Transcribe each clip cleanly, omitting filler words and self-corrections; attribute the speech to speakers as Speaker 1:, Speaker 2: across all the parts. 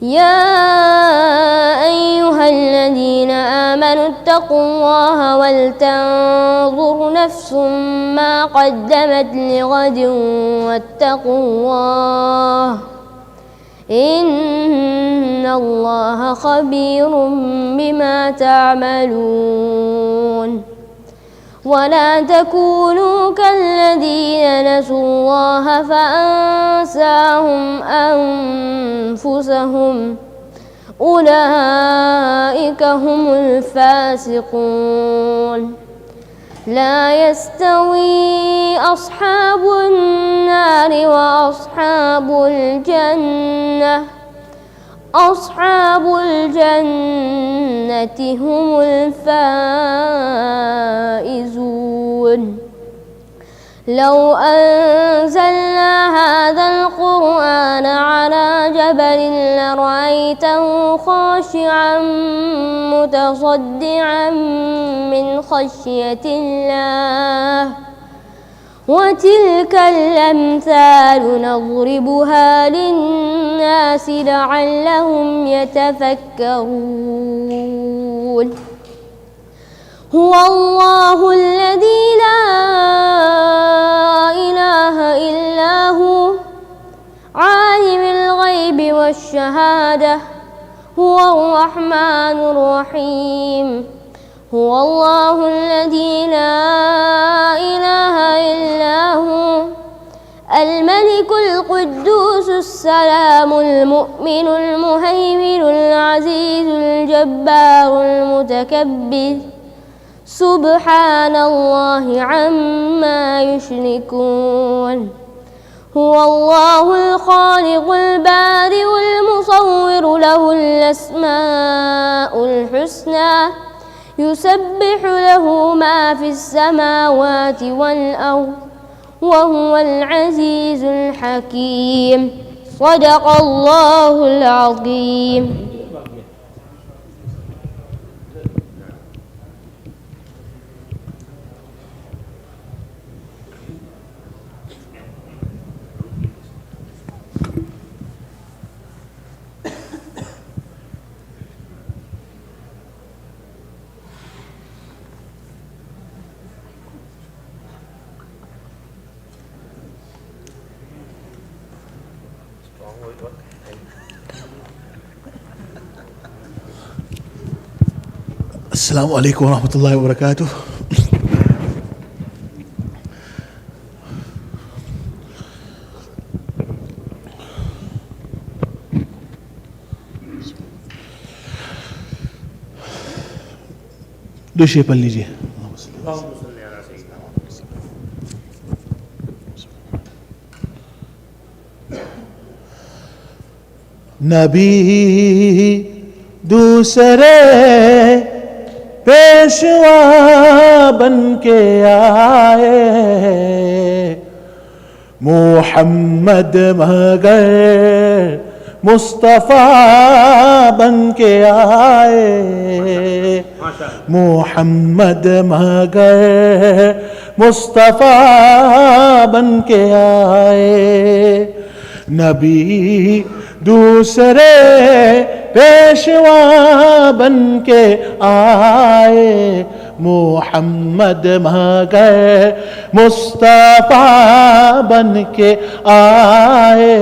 Speaker 1: يا أيها الذين آمنوا اتقوا الله ولتنظر نفس ما قدمت لغد واتقوا الله إن الله خبير بما تعملون ولا تكونوا كالذين نسوا الله فأنساهم أنفسهم أولئك هم الفاسقون لا يستوي أصحاب النار وأصحاب الجنة أصحاب الجنة هم الفائزون لو أنزلنا هذا القرآن على جبل لرأيته خاشعا متصدعا من خشية الله وتلك الأمثال نضربها للناس لعلهم يتفكرون هو الله الذي لا إله إلا هو عالم الغيب والشهادة هو الرحمن الرحيم هو الله الذي لا إله إلا هو الملك القدوس السلام المؤمن المهيمن العزيز الجبار المتكبر سبحان الله عما يشركون هو الله الخالق البارئ المصور له الأسماء الحسنى يسبح له ما في السماوات والأرض وهو العزيز الحكيم صدق الله العظيم.
Speaker 2: السلام علیکم ورحمۃ اللہ وبرکاتہ. دوشے پڑھ لیجیے. نبی دوسرے پیشوا بن کے آئے محمد مگر مصطفیٰ بن کے آئے محمد مگر مصطفیٰ بن کے آئے نبی دوسرے پیشوا بن کے آئے محمد مگر مصطفیٰ بن کے آئے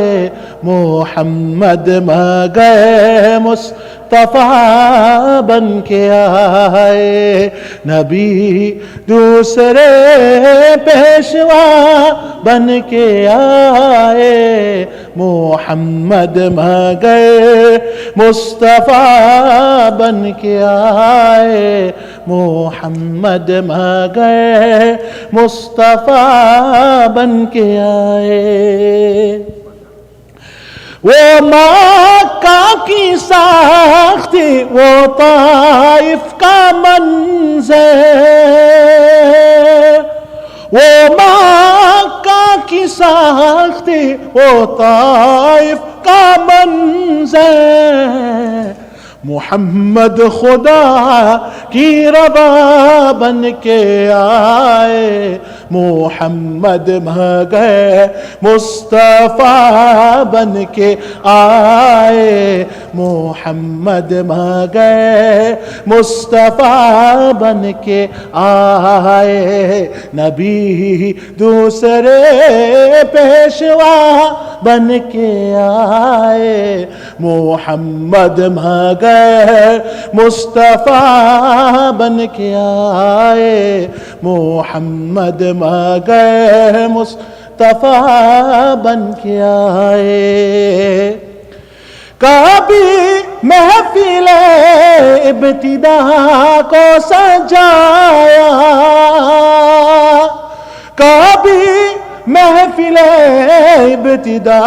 Speaker 2: محمد مگر مصطفیٰ بن کے آئے نبی دوسرے پیشوا بن کے آئے محمد مگر مصطفیٰ بن کے آئے محمد مگر مصطفیٰ بن کے آئے وہ مکہ کی ساخت وہ طائف کا منظر وہ مکہ کی ساخت وہ طائف کا منظر محمد خدا کی رضا بن کے آئے محمد مگر مصطفیٰ بن کے آئے محمد مگر مصطفیٰ بن کے آئے، نبی دوسرے پیشوا بن کے آئے، محمد مگر مصطفیٰ بن کے آئے، محمد مگر مصطفیٰ بن کے آئے۔ کبھی محفل ابتدا کو سجایا، کبھی محفل ابتدا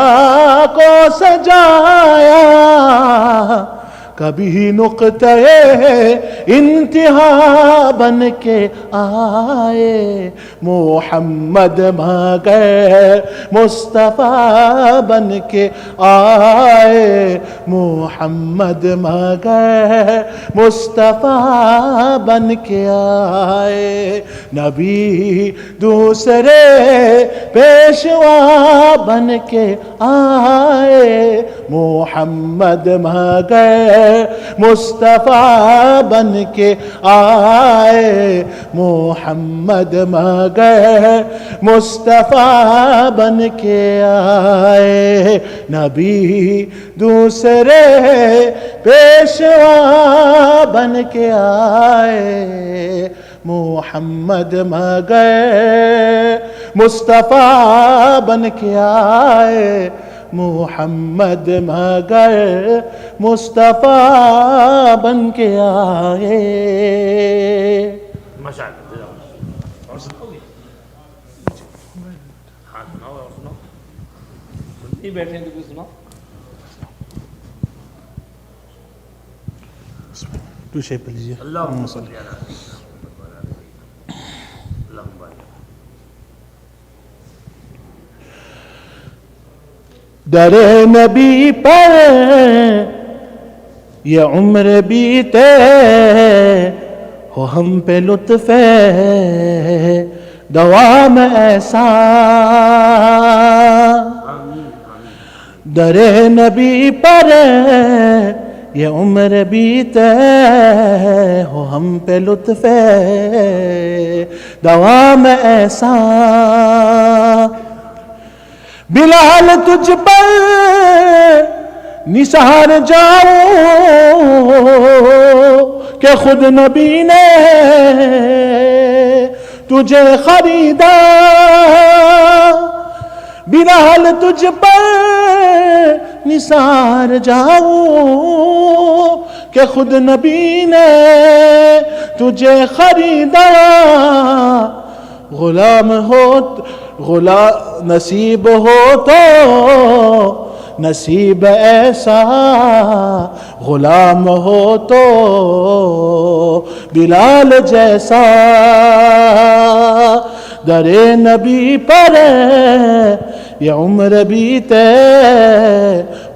Speaker 2: کو سجایا، کبھی نقطہ انتہا بن کے آئے، محمد مگر مصطفیٰ بن کے آئے، محمد مگر مصطفیٰ بن کے آئے، نبی دوسرے پیشوا بن کے آئے، محمد مگر مصطفیٰ بن کے آئے، محمد مگر مصطفیٰ بن کے آئے، نبی دوسرے پیشوا بن کے آئے، محمد مگر مصطفیٰ بن کے آئے، محمد مگر مصطفیٰ بن کے آئے۔
Speaker 3: ماشاءاللہ، اور سناؤ گے؟ ہاں سناؤ، اور سناؤ، سنتے ہی بیٹھے ہیں تو کوئی سناؤ۔
Speaker 2: تو شیپ پہ لیجیے،
Speaker 3: اللہم صلی علی اللہم بارک۔
Speaker 2: در نبی پر یہ عمر بیتے ہو ہم پہ لطف دوام ایسا، در نبی پر یہ عمر بیتے ہو ہم پہ لطف دوام ایسا، بلال تجھ پر نثار جاؤں کہ خود نبی نے تجھے خریدا، بلال تجھ پر نثار جاؤں کہ خود نبی نے تجھے خریدا، غلام نصیب ہو تو نصیب ایسا، غلام ہو تو بلال جیسا، در نبی پر یہ عمر بیتے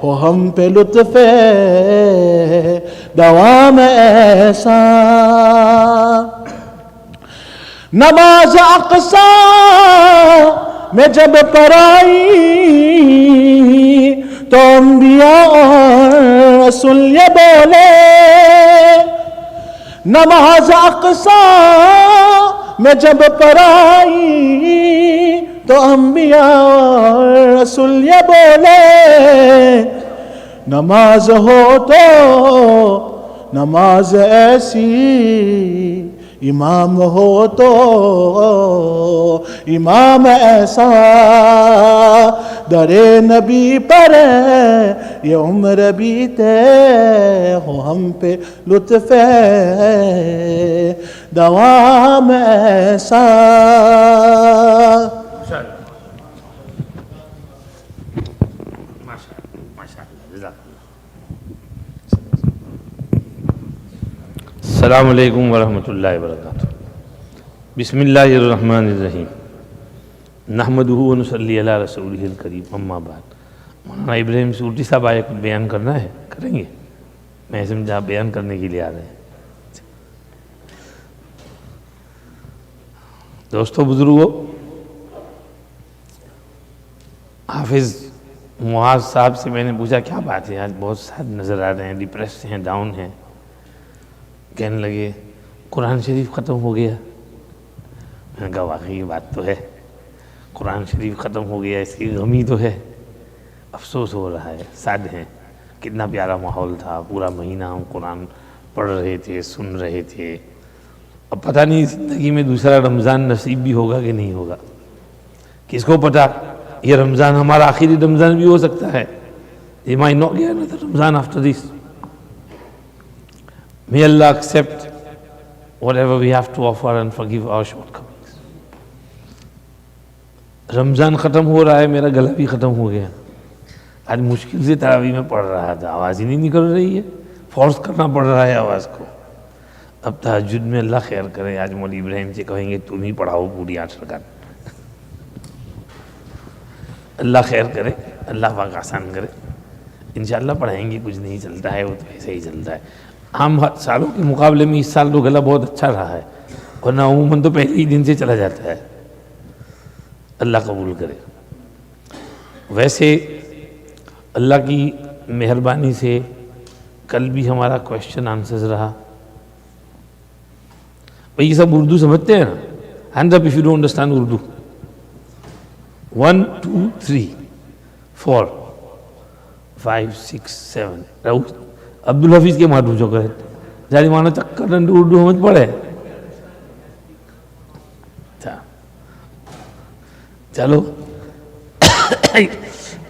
Speaker 2: ہو ہم پہ لطف دوام ایسا، نماز اقصی میں جب پڑھائی تو انبیاء اور رسول یہ بولے، نماز اقصی میں جب پڑھائی تو انبیاء اور رسول یہ بولے، نماز ہو تو نماز ایسی، امام ہو تو امام ایسا، در نبی پر یہ عمر بیتے ہو ہم پہ لطف دوام ایسا۔
Speaker 3: السلام علیکم ورحمۃ اللہ وبرکاتہ۔ بسم اللہ الرحمن الرحیم، نحمدہ ونصلی علی رسولہ الکریم، اما بعد۔ مولانا ابراہیم سورتی صاحب آئے بیان کرنا ہے، کریں گے؟ میں سمجھا بیان کرنے کے لیے آ رہے ہیں۔ دوستو بزرگو، حافظ मुआज साहब से मैंने पूछा क्या बात है, आज बहुत सैड नज़र आ रहे हैं, डिप्रेस्ड हैं, डाउन हैं। कहने लगे कुरान शरीफ ख़त्म हो गया। मैंने कहा वाकई ये बात तो है, कुरान शरीफ ख़त्म हो गया, इसकी गमी तो है, अफसोस हो रहा है, सैड हैं। कितना प्यारा माहौल था, पूरा महीना हम कुरान पढ़ रहे थे, सुन रहे थे। अब पता नहीं ज़िंदगी में दूसरा रमज़ान नसीब भी होगा कि नहीं होगा, किसको पता। ये रमज़ान हमारा आखिरी रमज़ान भी हो सकता है। ये might not get another Ramzan after this. May Allah accept whatever we have to offer and forgive our shortcomings. Ramzan ख़त्म हो रहा है, मेरा गला भी ख़त्म हो गया। आज मुश्किल से तरावी में पढ़ रहा था, आवाज़ ही नहीं निकल रही है, फोर्स करना पड़ रहा है आवाज़ को। अब तहज्जुद में अल्लाह खैर करे, आज मौलवी इब्राहिम से कहेंगे तुम ही पढ़ाओ पूरी 8 रकात। अल्लाह खैर करे, अल्लाह पाक आसान करे, इंशाअल्लाह पढ़ाएंगे। कुछ नहीं चलता है, वो तो ऐसे ही चलता है। आम सालों के मुकाबले में इस साल तो गला बहुत अच्छा रहा है, वरना अमूमन तो पहले ही दिन से चला जाता है। अल्लाह कबूल करे। वैसे अल्लाह की मेहरबानी से कल भी हमारा क्वेश्चन आंसर्स रहा। भाई ये सब उर्दू समझते हैं ना? Hands up if you don't understand Urdu. 1 2 3 4 5 6 7 Abdul Hafeez के मार पूछो करे जारी मानो चक्कर डंड उर्दू समझ पड़े। चलो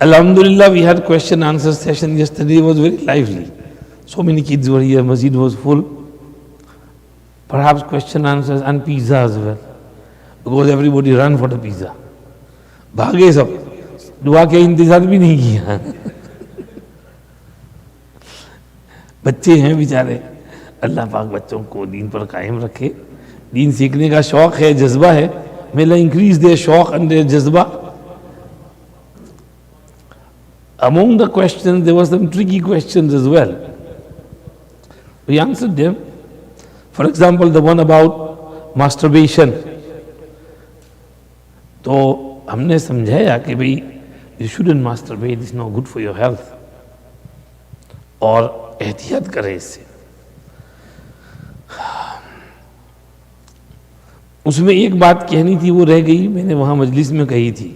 Speaker 3: Alhamdulillah, we had question answer session yesterday. It was very lively. So many kids were here. Masjid was full. Perhaps question answers and pizza as well, because everybody ran for the pizza. भागे सब, दुआ के इंतजार भी नहीं किया। बच्चे हैं बेचारे, अल्लाह पाक बच्चों को दीन पर कायम रखे। दीन सीखने का शौक है, जज्बा है। May Allah increase their शौक and their जज्बा। Among the questions, there were some tricky questions as well. We answered them. For example, the one about masturbation. तो हमने समझाया कि भाई you shouldn't masturbate, it's not good for your health, और एहतियात करें इससे। उसमें एक बात कहनी थी, वो रह गई, मैंने वहां मजलिस में कही थी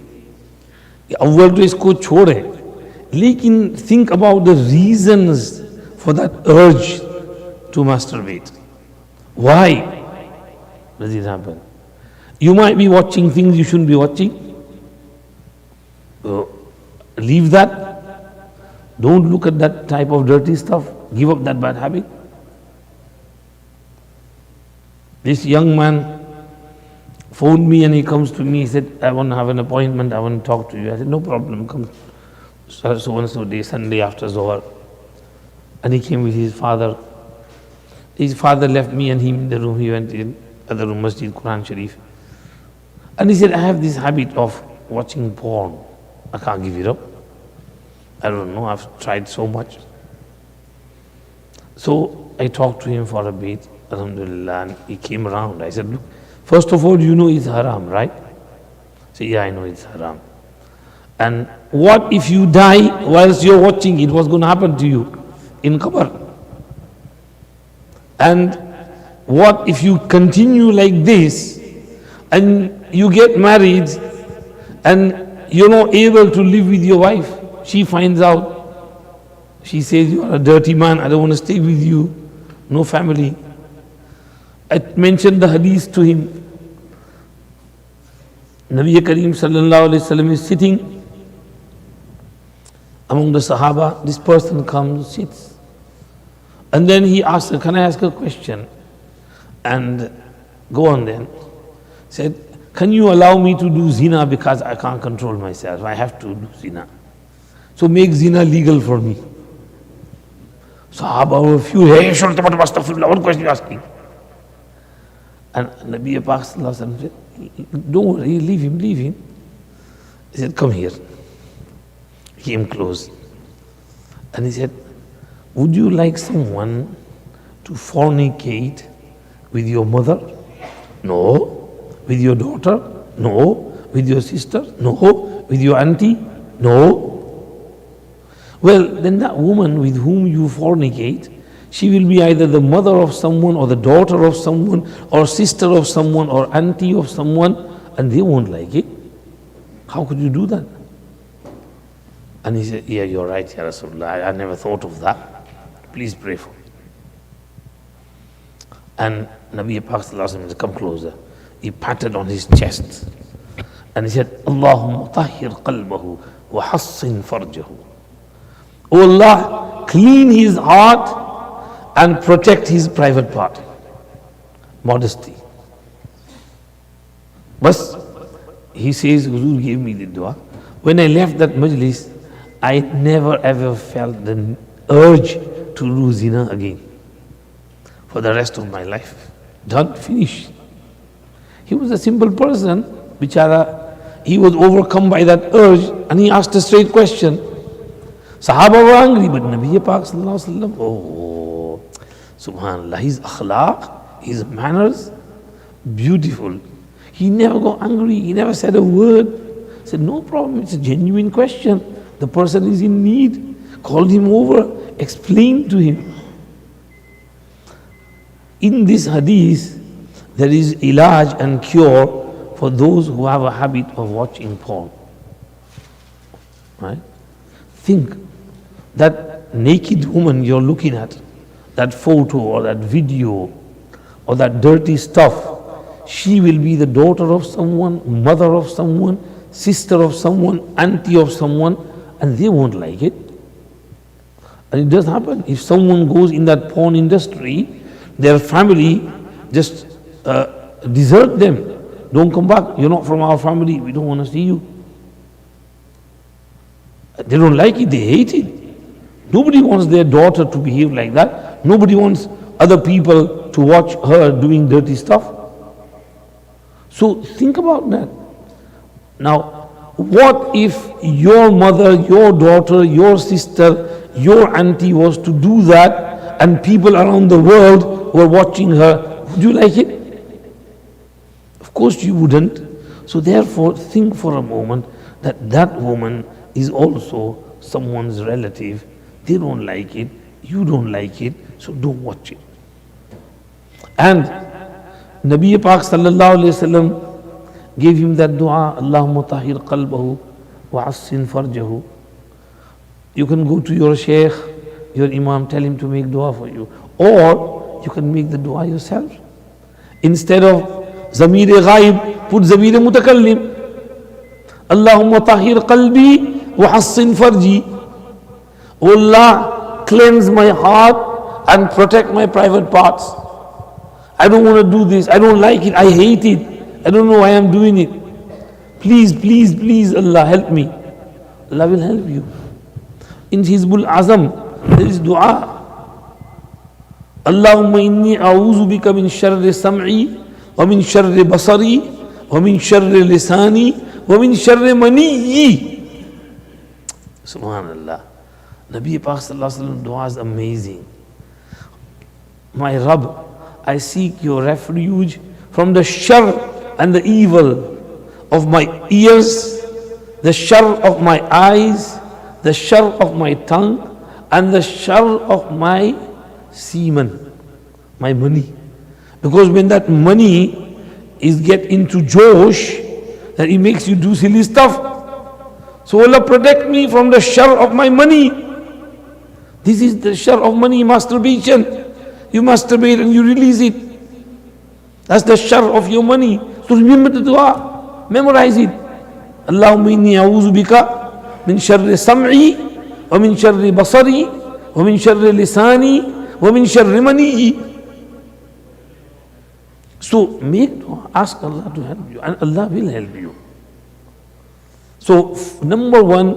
Speaker 3: कि अव्वल तो इसको छोड़े, लेकिन think about the reasons for that urge to masturbate. Why does it happen? You might be watching things you shouldn't be watching. Leave that. Don't look at that type of dirty stuff. Give up that bad habit. This young man phoned me and he comes to me. He said, I want to have an appointment. I want to talk to you. I said, no problem. Come so and so day, Sunday after Zohar. And he came with his father. His father left me and him in the room. He went in other room, Masjid, Quran Sharif. And he said, I have this habit of watching porn. I can't give it up. I don't know, I've tried so much. So I talked to him for a bit, alhamdulillah, and he came around. I said, look, first of all, you know it's haram, right? He said, yeah, I know it's haram. And what if you die whilst you're watching it? What's going to happen to you in qabr? And what if you continue like this and you get married and you're not able to live with your wife? She finds out, she says, you are a dirty man, I don't want to stay with you, no family. I mentioned the hadith to him. Nabi Kareem sallallahu alayhi wasallam is sitting among the Sahaba. This person comes, sits, and then he asks her, can I ask a question? And go on then. Said, can you allow me to do zina because I can't control myself? I have to do zina. So make zina legal for me. Sahaba were few, hey, astaghfirullah, what question are you asking? And Nabi Pak said, don't worry, leave him, leave him. He said, come here. He came close. And he said, would you like someone to fornicate with your mother? No. With your daughter? No. With your sister? No. With your auntie? No. Well, then that woman with whom you fornicate, she will be either the mother of someone or the daughter of someone or sister of someone or auntie of someone, and they won't like it. How could you do that? And he said, yeah, you're right, Ya Rasulullah. I never thought of that. Please pray for me. And Nabi Pak said, come closer. He patted on his chest. And he said, Allahumma tahhir qalbahu wa hassin farjahu. Oh Allah, clean his heart and protect his private part. Modesty. But he says, Huzur gave me the dua. When I left that majlis, I never ever felt the urge to do zina again for the rest of my life. Done, finished. He was a simple person, bichara. He was overcome by that urge and he asked a straight question. Sahaba were angry, but Nabi Pak sallallahu alaihi wasallam, oh, subhanallah, his akhlaq, his manners, beautiful. He never got angry, he never said a word. He said, no problem, it's a genuine question. The person is in need. Called him over, explained to him. In this hadith, there is ilaj and cure for those who have a habit of watching porn. Right? Think that naked woman you're looking at, that photo or that video or that dirty stuff, she will be the daughter of someone, mother of someone, sister of someone, auntie of someone, and they won't like it. And it does happen. If someone goes in that porn industry, their family just desert them. Don't come back. You're not from our family. We don't want to see you. They don't like it. They hate it. Nobody wants their daughter to behave like that. Nobody wants other people to watch her doing dirty stuff. So think about that. Now, what if your mother, your daughter, your sister, your auntie was to do that and people around the world were watching her? Would you like it? Of course you wouldn't. So therefore, think for a moment that that woman is also someone's relative. They don't like it. You don't like it. So don't watch it. And Nabi Pak sallallahu alayhi wasallam gave him that dua, Allahumma tahir qalbahu wa assin farjahu. You can go to your sheikh, your imam, tell him to make dua for you. Or you can make the dua yourself. Instead of zamir ghaib, put zamir mutakallim. Allahumma tahir qalbi wa assin farji. O Allah, cleanse my heart and protect my private parts. I don't want to do this. I don't like it. I hate it. I don't know why I'm doing it. Please, please, please, Allah, help me. Allah will help you. In Hizbul Azam, there is dua. Allahumma inni a'udhu bika min sharri sam'i wa min sharri basari wa min sharri lisani wa min sharri maniyyi. Subhanallah. Nabi Pak sallallahu alaihi wasallam dua is amazing. My Rabb, I seek your refuge from the shar and the evil of my ears, the shar of my eyes, the shar of my tongue, and the shar of my semen, my money. Because when that money is get into Josh, that it makes you do silly stuff. So Allah protect me from the shar of my money. This is the shar of money, masturbation. You masturbate and you release it. That's the shar of your money. So remember the dua, memorize it. Allahumma inni a'udhu bika min sharri sam'i wa min sharri basari wa min sharri lisani wa min sharri maniyyi. So make dua, ask Allah to help you and Allah will help you. So number one,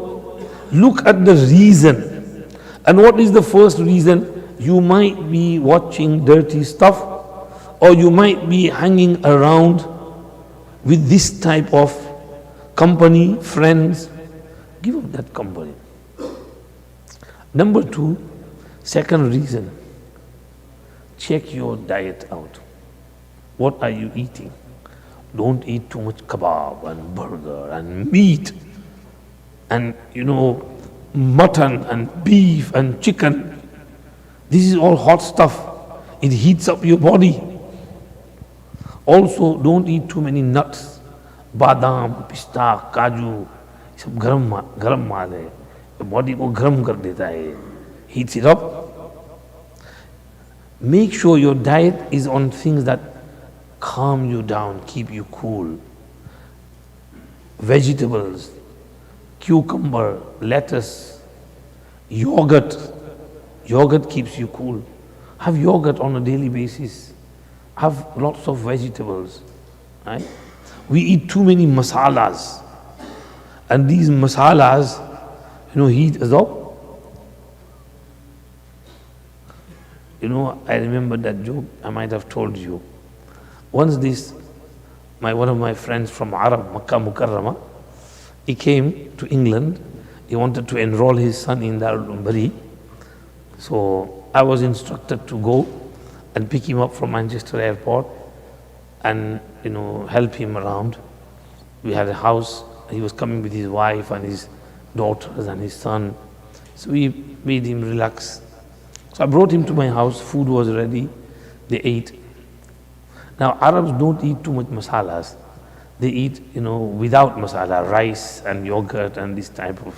Speaker 3: look at the reason. And what is the first reason? You might be watching dirty stuff, or you might be hanging around with this type of company, friends. Give up that company. Number two, second reason, check your diet out. What are you eating? Don't eat too much kebab and burger and meat and mutton and beef and chicken. This is all hot stuff. It heats up your body. Also, don't eat too many nuts. Badam, pista, kaju. सब गरम माल है, body को गर्म कर देता है, heats it up. Make sure your diet is on things that calm you down, keep you cool. Vegetables, cucumber, lettuce, yogurt. Yogurt keeps you cool. Have yogurt on a daily basis. Have lots of vegetables. Right? We eat too many masalas. And these masalas, heat us up. I remember that joke, I might have told you. Once one of my friends from Arab, Makkah Mukarrama, he came to England. He wanted to enroll his son in Darul Bari. So I was instructed to go and pick him up from Manchester Airport and, help him around. We had a house. He was coming with his wife and his daughters and his son. So we made him relax. So I brought him to my house. Food was ready. They ate. Now Arabs don't eat too much masalas. They eat, without masala, rice and yogurt and this type of.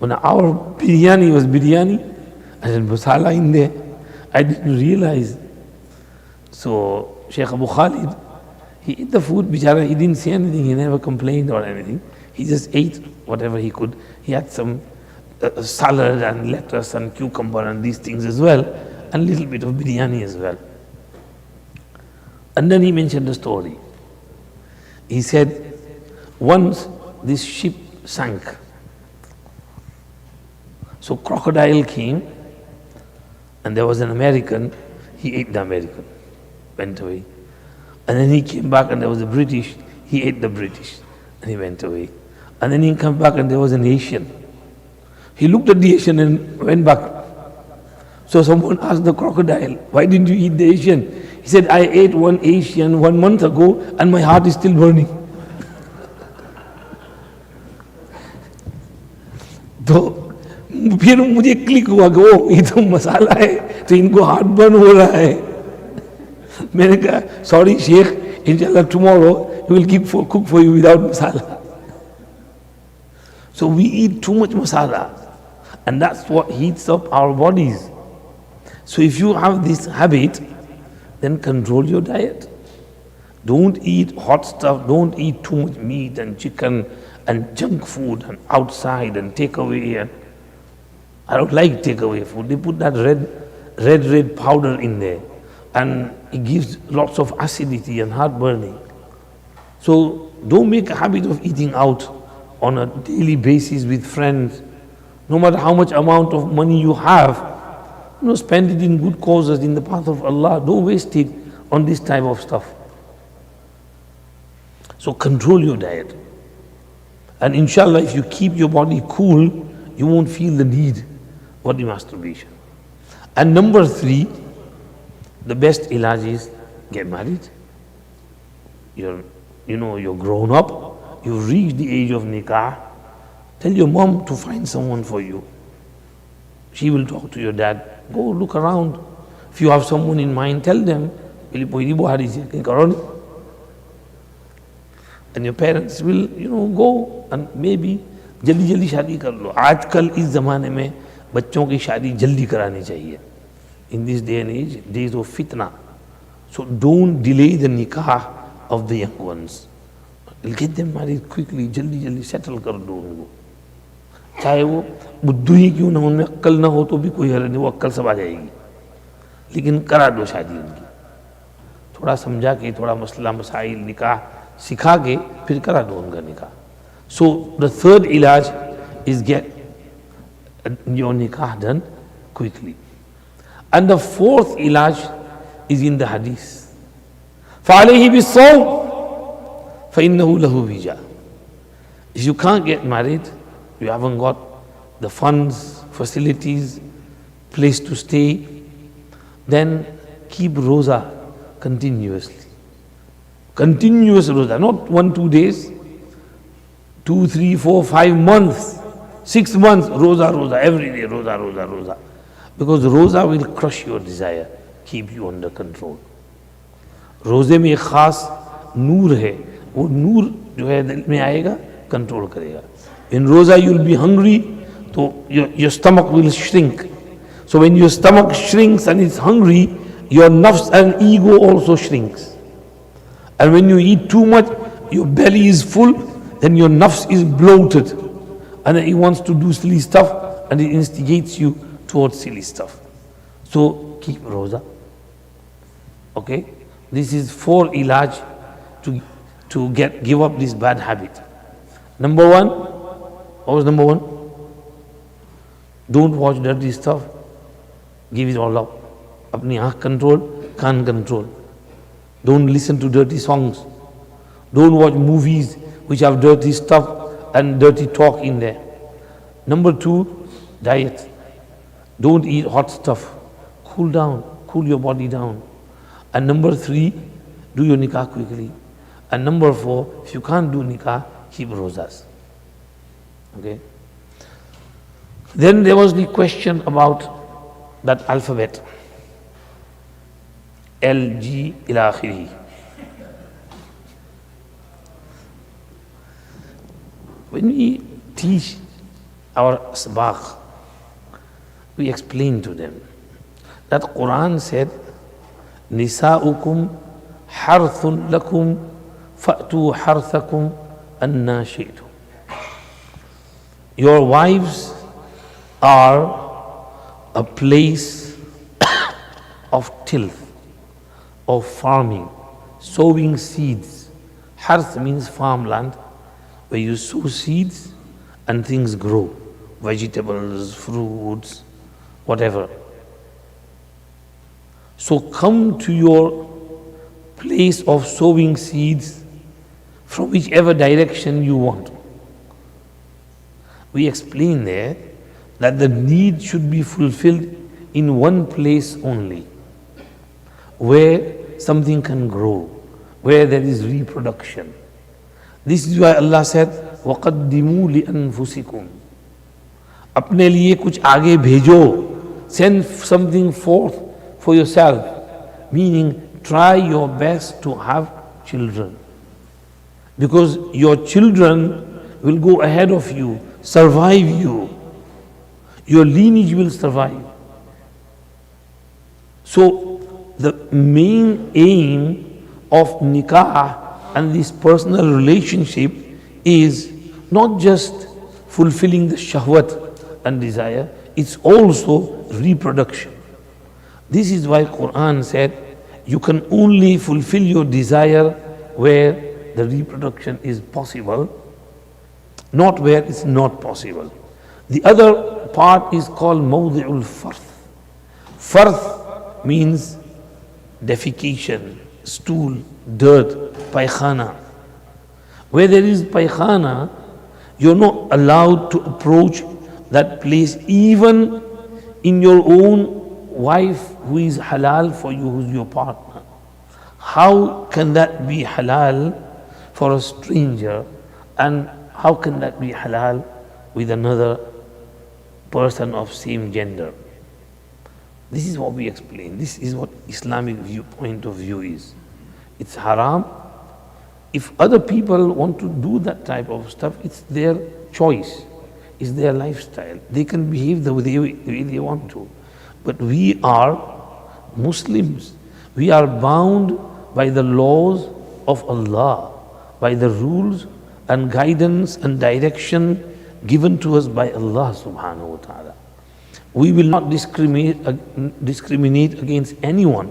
Speaker 3: When our biryani was biryani, I had masala in there. I didn't realize. So Sheikh Abu Khalid, he ate the food, bichara, he didn't say anything, he never complained or anything. He just ate whatever he could. He had some salad and lettuce and cucumber and these things as well, and a little bit of biryani as well. And then he mentioned the story. He said, once this ship sank. So crocodile came, and there was an American, he ate the American, went away. And then he came back and there was a British, he ate the British and he went away. And then he came back and there was an Asian. He looked at the Asian and went back. So someone asked the crocodile, why didn't you eat the Asian? He said, I ate one Asian 1 month ago and my heart is still burning. तो फिर मुझे click हुआ कि ओ ये तो मसाला है तो इनको हार्ट बर्न हो रहा है. मैंने कहा सॉरी शेख, इंशाल्लाह tomorrow we will cook for you without masala. So we eat too much masala and that's what heats up our bodies. So if you have this habit, then control your diet. Don't eat hot stuff, don't eat too much meat and chicken and junk food and outside and takeaway. And I don't like takeaway food. They put that red powder in there and it gives lots of acidity and heartburning. So don't make a habit of eating out on a daily basis with friends. No matter how much amount of money you have, spend it in good causes in the path of Allah. Don't waste it on this type of stuff. So control your diet. And inshallah, if you keep your body cool, you won't feel the need for the masturbation. And number 3, the best ilaj is get married. You're grown up, you've reached the age of nikah. Tell your mom to find someone for you. She will talk to your dad. Go look around. If you have someone in mind, tell them. And your parents will, go and maybe जल्दी शादी कर लो. आजकल इस ज़माने में बच्चों की शादी जल्दी करानी चाहिए. In this day and age, days of fitna. So don't delay the nikah of the young ones. Get them married quickly, जल्दी settle कर दो उनको. चाहे वो बुद्धू ही क्यों ना, उनमें अक्ल ना हो तो भी कोई हर्ज नहीं, वो अक्ल सब आ जाएगी. लेकिन करा दो शादी उनकी. थोड़ा समझा के, थोड़ा मसला मसाइल निकाह सिखा के फिर करा दो उनका निकाह. So the third ilaj is get your nikah done quickly. And the fourth ilaj is in the hadith. فَعَلَيْهِ بِالصَّوْمِ فَإِنَّهُ لَهُ وِجَاء. If you can't get married, you haven't got the funds, facilities, place to stay, then keep roza continuously. Continuous roza, not 1-2 days, 2, 3, 4, 5 months. 6 months, roza, every day, roza. Because roza will crush your desire, keep you under control. रोजे में एक खास नूर है, वो नूर जो है दिल में आएगा, कंट्रोल करेगा. In roza you will be hungry, so your stomach will shrink. So when your stomach shrinks and it's hungry, your nafs and ego also shrinks. And when you eat too much, your belly is full, then your nafs is bloated. And then it wants to do silly stuff and it instigates you towards silly stuff. So keep roza. Okay? This is for ilaj to give up this bad habit. Number one, what was number one? Don't watch dirty stuff. Give it all up. Apni aankh control, kaan control. Don't listen to dirty songs. Don't watch movies which have dirty stuff and dirty talk in there. Number two, diet. Don't eat hot stuff. Cool down, cool your body down. And number three, do your nikah quickly. And number four, if you can't do nikah, keep rozas. Okay? Then there was the question about that alphabet. L, G, ila akhiri. When we teach our sabaq, we explain to them that Quran said, Nisa'ukum harthun lakum fa'tu harthakum anna shi'tum. Your wives are a place of tilth, of farming, sowing seeds. Harth means farmland, where you sow seeds and things grow, vegetables, fruits, whatever. So come to your place of sowing seeds from whichever direction you want. We explain there that the need should be fulfilled in one place only, where something can grow, where there is reproduction. This is why Allah said, وَقَدِّمُوا لِأَنفُسِكُمْ. अपने लिए कुछ आगे भेजो. Send something forth for yourself. Meaning, try your best to have children. Because your children will go ahead of you, survive you. Your lineage will survive. So, the main aim of nikah and this personal relationship is not just fulfilling the shahwat and desire, it's also reproduction. This is why Quran said, you can only fulfill your desire where the reproduction is possible, not where it's not possible. The other part is called mawdi'ul farth. Farth means defecation, stool, dirt, paykhana. Where there is paykhana, you're not allowed to approach that place even in your own wife who is halal for you, who's your partner. How can that be halal for a stranger, and how can that be halal with another person of same gender? This is what we explain. This is what Islamic point of view is. It's haram. If other people want to do that type of stuff, it's their choice, it's their lifestyle. They can behave the way they want to. But we are Muslims. We are bound by the laws of Allah, by the rules and guidance and direction given to us by Allah subhanahu wa ta'ala. We will not discriminate against anyone.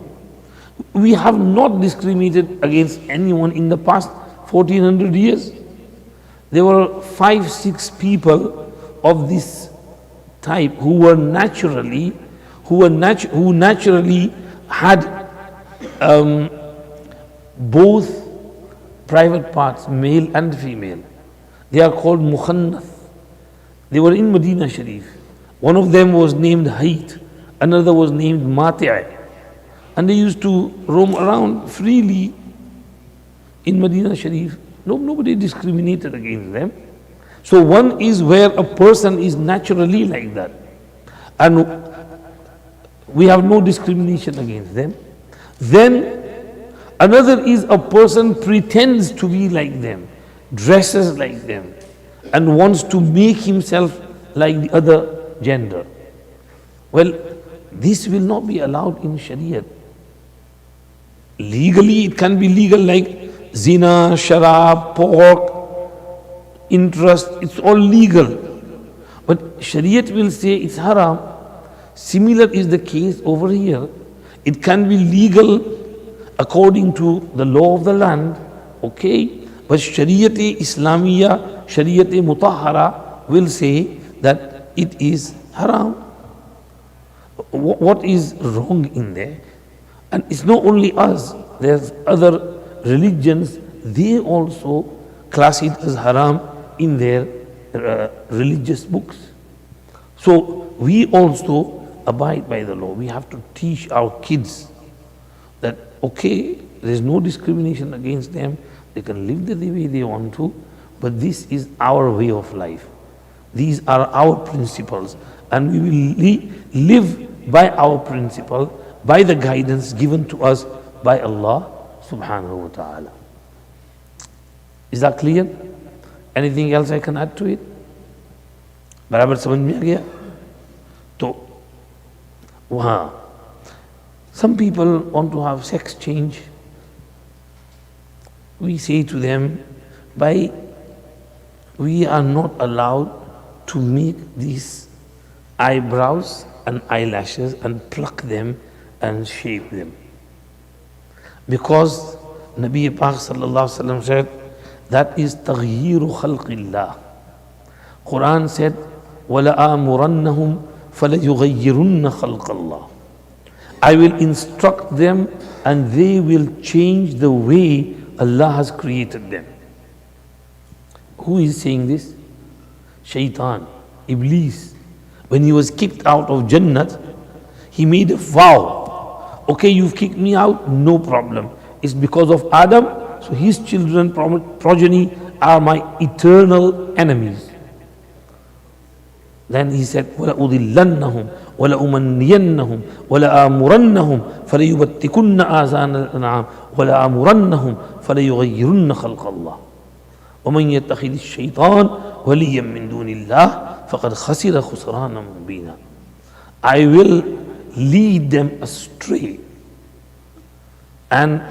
Speaker 3: We have not discriminated against anyone in the past 1400 years. There were 5-6 people of this type who naturally had both private parts, male and female. They are called mukhannath. They were in Medina Sharif. One of them was named Hayt, another was named Mati'. And they used to roam around freely in Medina Sharif. Nobody discriminated against them. So one is where a person is naturally like that, and we have no discrimination against them. Then another is a person pretends to be like them, dresses like them, and wants to make himself like the other gender. Well, this will not be allowed in Sharia. Legally, it can be legal like zina, sharab, pork, interest, it's all legal. But Shariat will say it's haram. Similar is the case over here. It can be legal according to the law of the land, okay? But Shariat-e Islamiyya, Shariat-e Mutahhara will say that it is haram. What is wrong in there? And it's not only us, there's other religions, they also class it as haram in their religious books. So we also abide by the law. We have to teach our kids that, okay, there's no discrimination against them, they can live the way they want to, but this is our way of life. These are our principles, and we will live by our principle, by the guidance given to us by Allah subhanahu wa ta'ala. Is that clear? Anything else I can add to it? बराबर समझ में आ गया? तो वहाँ some people want to have sex change. We say to them, we are not allowed to make these eyebrows and eyelashes and pluck them and shape them. Because Nabi Pak sallallahu alaihi wasallam said, that is taghyiru khalqillah. Quran said, وَلَآمُرَنَّهُمْ فَلَيُغَيِّرُنَّ خَلْقَ اللَّهِ. I will instruct them and they will change the way Allah has created them. Who is saying this? Shaitan, Iblis. When he was kicked out of Jannat, he made a vow. Okay, you've kicked me out, no problem. It's because of Adam, so his children, progeny, are my eternal enemies. Then he said, وَلَأُضِلَّنَّهُمْ وَلَأُمَنِّيَنَّهُمْ وَلَآمُرَنَّهُمْ فَلَيُبَتِّكُنَّ آذَانَ الْأَنْعَامِ وَلَآمُرَنَّهُمْ فَلَيُغَيِّرُنَّ خَلْقَ اللَّهِ وَمَنْ يَتَّخِذِ الشَّيْطَانَ وَلِيًّا مِّن دُونِ اللَّهِ فَقَدْ خَسِرَ خُسْرَانًا مُبِينًا. I will lead them astray, and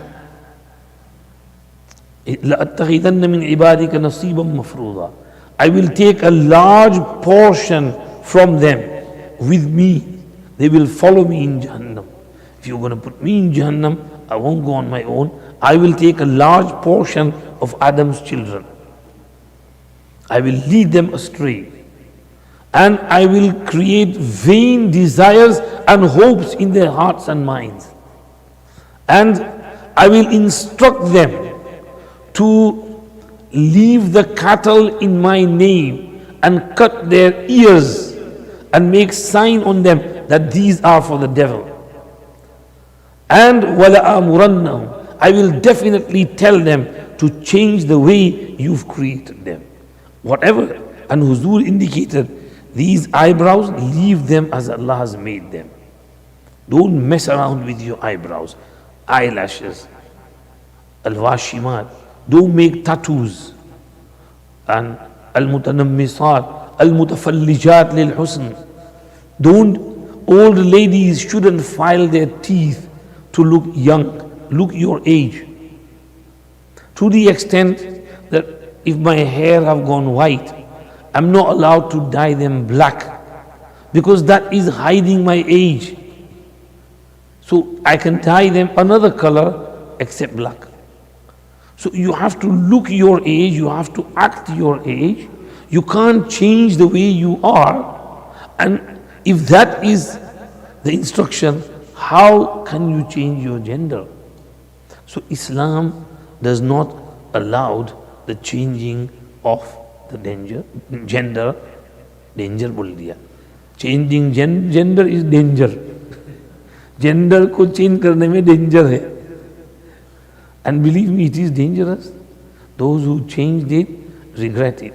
Speaker 3: لَأَتَّخِذَنَّ مِنْ عِبَادِكَ نَصِيبًا مَفْرُوضًا. I will take a large portion from them with me. They will follow me in Jahannam. If you're going to put me in Jahannam, I won't go on my own. I will take a large portion of Adam's children. I will lead them astray. And I will create vain desires and hopes in their hearts and minds. And I will instruct them to leave the cattle in my name and cut their ears and make sign on them that these are for the devil. And وَلَآمُرَنَّهُمْ, I will definitely tell them to change the way you've created them. Whatever. And Huzur indicated, these eyebrows, leave them as Allah has made them. Don't mess around with your eyebrows, eyelashes, al-washimat. Don't make tattoos. And al-mutanammisat, al-mutafallijat lil-husn. Don't, old ladies shouldn't file their teeth to look young, look your age. To the extent that if my hair have gone white, I'm not allowed to dye them black, because that is hiding my age. So I can dye them another color except black. So you have to look your age, you have to act your age. You can't change the way you are. And if that is the instruction, how can you change your gender? So Islam does not allow the changing of the gender. Danger bol diya. Changing gender is danger. Gender ko change karne mein danger hai. And believe me, it is dangerous. Those who changed it regret it.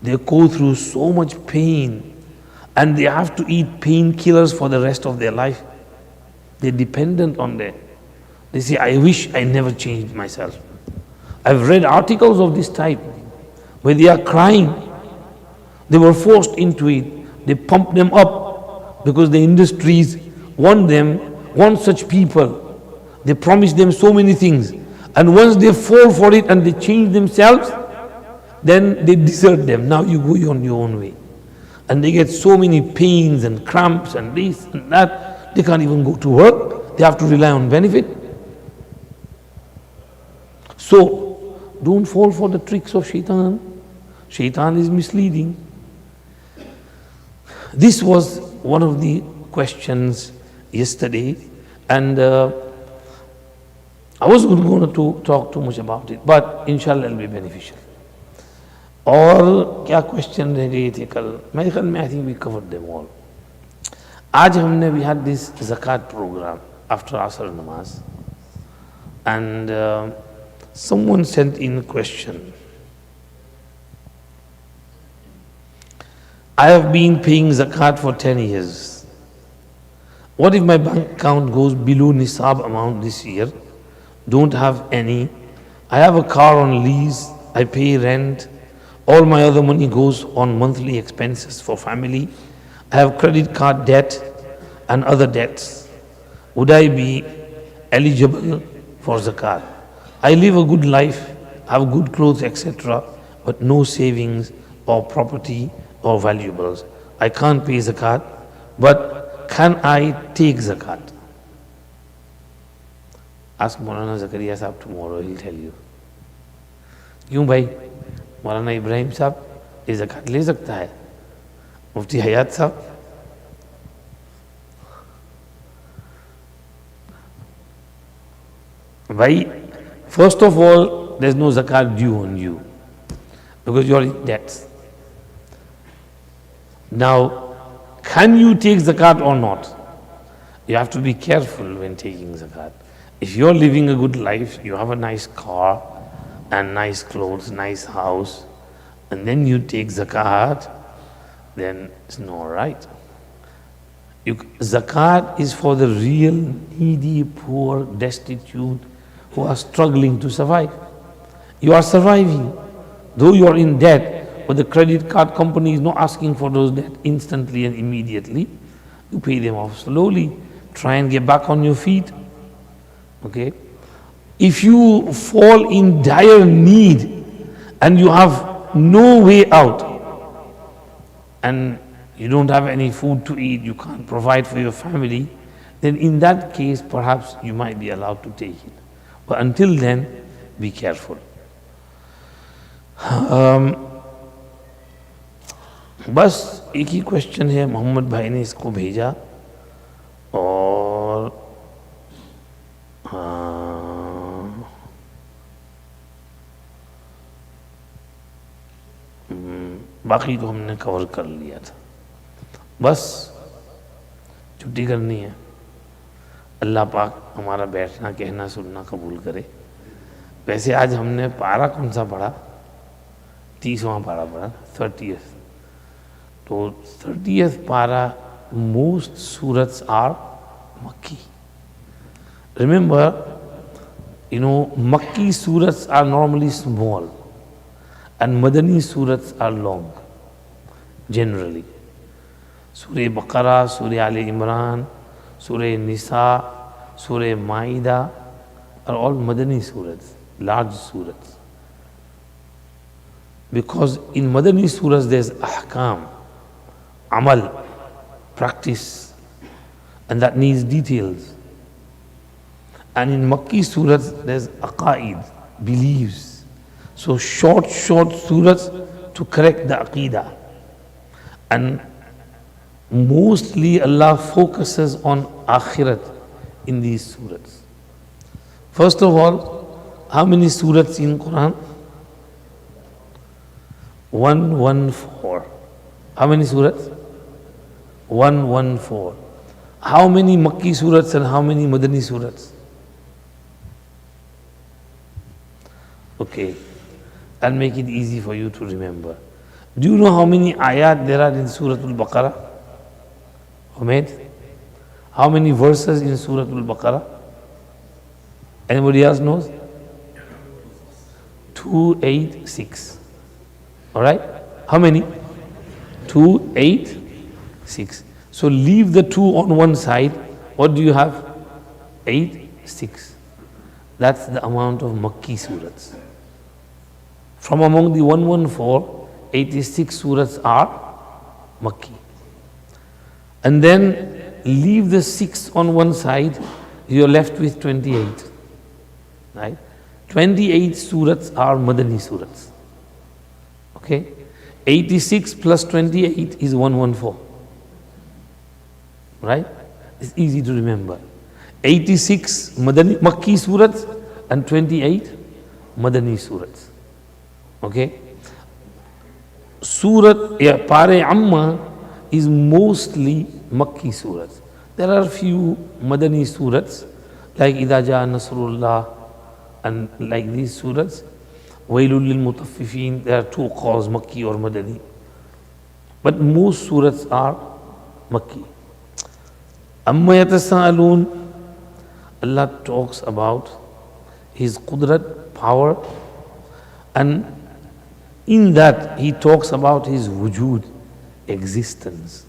Speaker 3: They go through so much pain and they have to eat painkillers for the rest of their life. They're dependent on that. They say, I wish I never changed myself. I've read articles of this type where they are crying. They were forced into it. They pump them up because the industries want such people. They promise them so many things. And once they fall for it and they change themselves, then they desert them. Now you go on your own way. And they get so many pains and cramps and this and that. They can't even go to work. They have to rely on benefit. So, don't fall for the tricks of shaitan. Shaitan is misleading. This was one of the questions yesterday, and I wasn't going to talk too much about it, but inshallah it'll be beneficial. और क्या question रह गए थे कल, मेरे ख्याल में I think we covered them all. आज हमने वी हैड दिस ज़कात प्रोग्राम आफ्टर असर नमाज, and someone sent in a question. I have been paying zakat for 10 years. What if my bank account goes below nisab amount this year? Don't have any. I have a car on lease. I pay rent. All my other money goes on monthly expenses for family. I have credit card debt and other debts. Would I be eligible for zakat? I live a good life, have good clothes, etc., but no savings or property or valuables. I can't pay zakat, but can I take zakat? Ask Maulana Zakaria Sahab tomorrow, he'll tell you. क्यों भाई? मौलाना इब्राहिम साहब ये ज़कात ले सकता है? मुफ्ती हयात साहब? भाई, first of all, there's no zakat due on you because you're in debt. Now, can you take zakat or not? You have to be careful when taking zakat. If you're living a good life, you have a nice car and nice clothes, nice house, and then you take zakat, then it's not right. Zakat is for the real needy, poor, destitute, who are struggling to survive. You are surviving, though you are in debt, but the credit card company is not asking for those debt instantly and immediately. You pay them off slowly, try and get back on your feet. Okay? If you fall in dire need and you have no way out and you don't have any food to eat, you can't provide for your family, then in that case perhaps you might be allowed to take it. But until then, be careful. बस एक ही question है, मोहम्मद भाई ने इसको भेजा और बाकी तो हमने कवर कर लिया था. बस छुट्टी करनी है. अल्लाह पाक हमारा बैठना कहना सुनना कबूल करे. वैसे आज हमने पारा कौन सा पढ़ा? 30वां पारा पढ़ा, 30th. तो 30th पारा, most surahs are Makki. Remember, Makki surahs are normally small and Madani surahs are long, generally. Surah Baqarah, Surah Ali Imran, Surah Nisa, Surah Maida are all Madani surahs, large surahs. Because in Madani surahs there's ahkam, amal, practice, and that needs details. And in Makki surahs there's aqaid, beliefs. So short surahs to correct the aqidah. And mostly Allah focuses on akhirat in these surahs. First of all, how many surahs in Quran? 114. How many surahs? 114. How many Makki surahs and how many Madani surahs? Okay, I'll make it easy for you to remember. Do you know how many ayat there are in Surah Al-Baqarah? Ahmed? How many verses in Surah Al-Baqarah? Anybody else knows? 286. Alright? How many? 286. So leave the 2 on one side. What do you have? 86. That's the amount of Makki surahs. From among the 114, 86 surahs are Makki. And then leave the 6 on one side, you're left with 28. Right? 28 surahs are Madani surahs. Okay? 86 plus 28 is 114. Right? It's easy to remember. 86 Madani, Makki surahs and 28 Madani surahs. Okay? Pare Amma is mostly Makki surahs. There are few Madani surahs like Idha Jaa Nasrullah and like these surahs. Wailul lil Mutaffifin, there are 2 calls, Makki or Madani. But most surahs are Makki. Amma yatasa'aloon, Allah talks about His Qudrat, power, and in that He talks about His wujud, existence.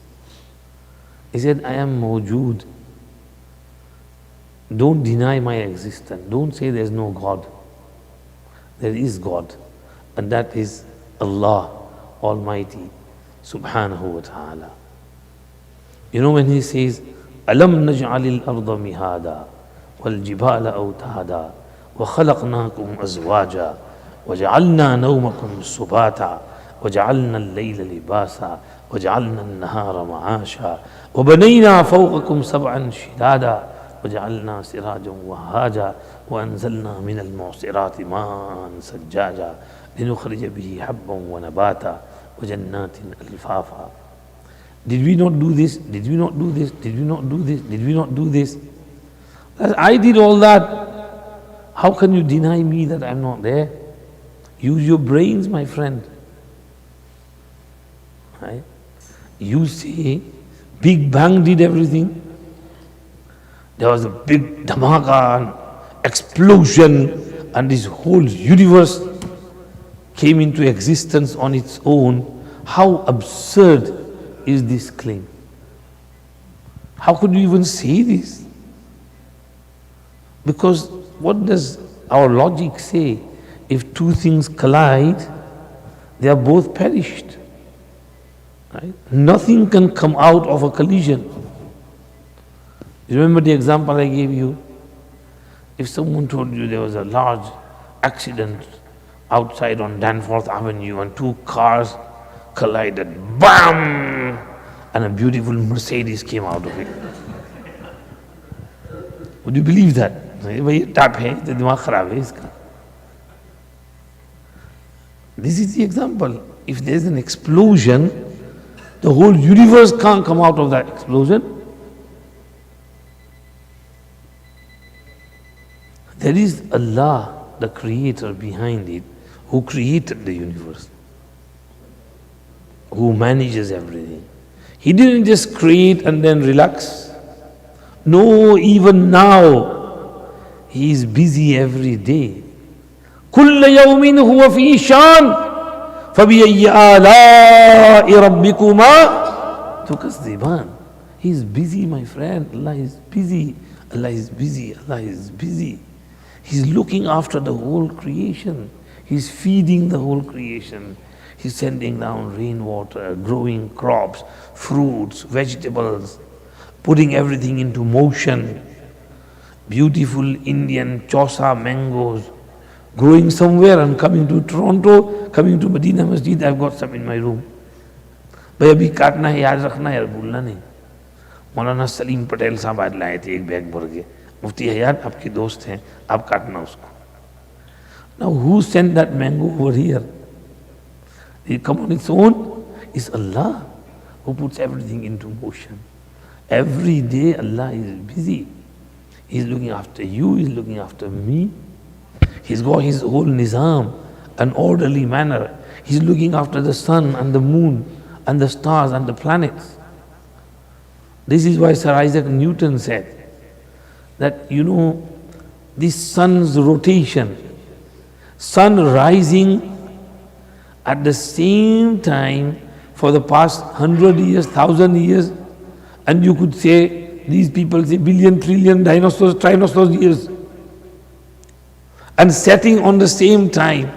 Speaker 3: He said, I am mawjood. Don't deny my existence. Don't say there is no God. There is God, and that is Allah Almighty Subhanahu wa Ta'ala. You know when He says, Alam naj'alil arda mihada wal jibala awtada wa khalaqnakum azwaja wa ja'alna nawmakum subata wa ja'alna al-layla libasa wa ja'alna an-nahara ma'asha wa banayna fawqakum sab'an shidada wa ja'alna sirajan wahaja wa anzalna min al-mu'sirati ma'an sajjaja linukhrija bihi habban wa nabata wa jannatin alfafa. Did we not do this? Did we not do this? Did we not do this? Did we not do this? I did all that. How can you deny me that I'm not there? Use your brains, my friend. Right? You say Big Bang did everything. There was a big dhamaka and explosion, and this whole universe came into existence on its own. How absurd is this claim? How could you even say this? Because what does our logic say? If 2 things collide, they are both perished. Right? Nothing can come out of a collision. You remember the example I gave you? If someone told you there was a large accident outside on Danforth Avenue and 2 cars collided, BAM! And a beautiful Mercedes came out of it. Would you believe that? This is the example. If there is an explosion, the whole universe can't come out of that explosion. There is Allah, the creator behind it, who created the universe, who manages everything. He didn't just create and then relax. No, even now, He is busy every day. كل يوم هو في شان فبأي آلاء ربكما تكذبان. He is busy, my friend. Allah is busy. Allah is busy. Allah is busy. He's looking after the whole creation. He's feeding the whole creation. He's sending down rainwater, growing crops, fruits, vegetables, putting everything into motion. Beautiful Indian chosa mangoes growing somewhere and coming to Toronto, coming to Medina Masjid. I've got some in my room. भाई अभी काटना है, याद रखना यार, भूलना नहीं. मौलाना सलीम पटेल साहब आज लाए थे 1 बैग भर के. मुफ्ती हयात आपके दोस्त हैं, आप काटना उसको. Now who sent that mango over here? It come on its own? It's Allah who puts everything into motion. Every day Allah is busy. He's looking after you, He's looking after me. He's got His whole nizam. an orderly manner. He's looking after the sun and the moon and the stars and the planets. This is why Sir Isaac Newton said that, this sun's rotation, sun rising at the same time for the past 100 years, 1,000 years, and you could say, these people say billion, trillion dinosaurs years, and setting on the same time.